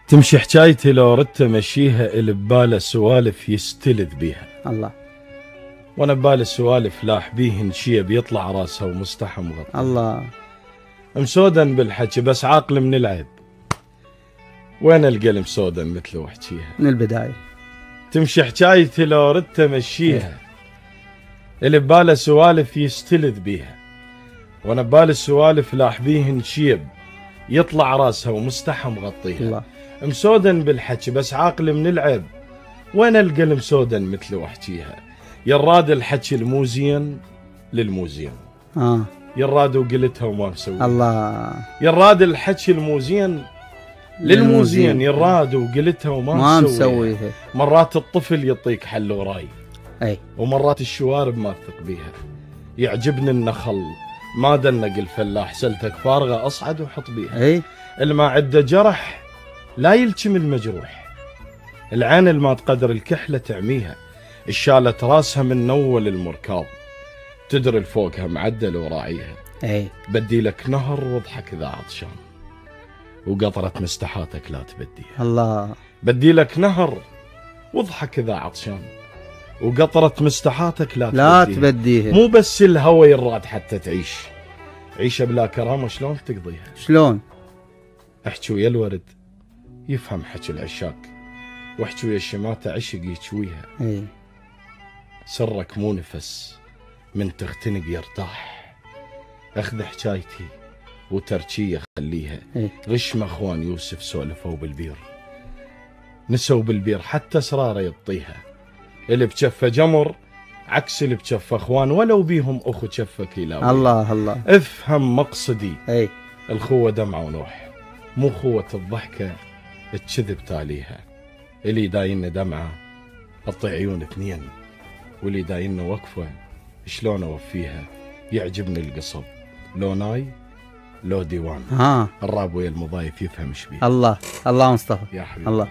تمشي حكايتي لو ردت مشيها اللي بباله سوالف يستلذ بيها. الله. وانا ببالي سوالف لاح بيهن شيب يطلع راسها ومستحى مغطى. الله. مسودا بالحكي بس عاقل من العيب. وين القى مسودا مثل وحكيها من البداية. تمشي حكايتي لو ردت مشيها اللي بباله سوالف يستلذ بيها. وانا ببالي السوالف لاح بيهن شيب يطلع راسها ومستحى مغطيها. الله. مسودا بالحكي بس عاقل من العيب. وين القى مسودا مثل وحكيها. يراد الحكي الموزين للموزين. يراد وقلتها وما مسويها. الله. يراد الحكي الموزين للموزين. يراد وقلتها وما مسويها. مرات الطفل يعطيك حل وراي. اي. ومرات الشوارب ما تثق بيها. يعجبني النخل ما دنق الفلاح سلتك فارغه اصعد وحط بيها. اي. الما عده جرح لا يلتم المجروح. العين الما تقدر الكحله تعميها. الشالت راسها من نول المركاب تدري الفوقها معدل وراعيها. اي. بدي لك نهر واضحك اذا عطشان وقطرة مستحاتك لا تبديها. الله. بدي لك نهر واضحك اذا عطشان وقطرة مستحاتك لا تبديها. مو بس الهوى يراد حتى تعيش عيشة بلا كرامة شلون تقضيها. شلون؟ احكي ويا الورد يفهم حكي العشاق واحكي ويا الشماتة عشق يشويها. اي. سرك مو نفس من تختنق يرتاح. اخذ حكايتي وتركية خليها. غش ما اخوان يوسف سولفوا بالبير نسوا بالبير حتى اسراره يطيها. اللي بجفه جمر عكس اللي بجفه اخوان ولو بيهم اخو جفه كيلاوي. الله الله. افهم مقصدي. اي. الخوة دمعة ونوح مو خوة الضحكة الكذب تاليها. اللي داينا دمعة اعطي عيون اثنين واللي داينا وقفة شلون اوفيها. يعجبني القصب لو ناي لو ديوان. الراب ويا المضايف يفهم ايش بيه. الله. الله مصطفى. يا حبيبي. الله.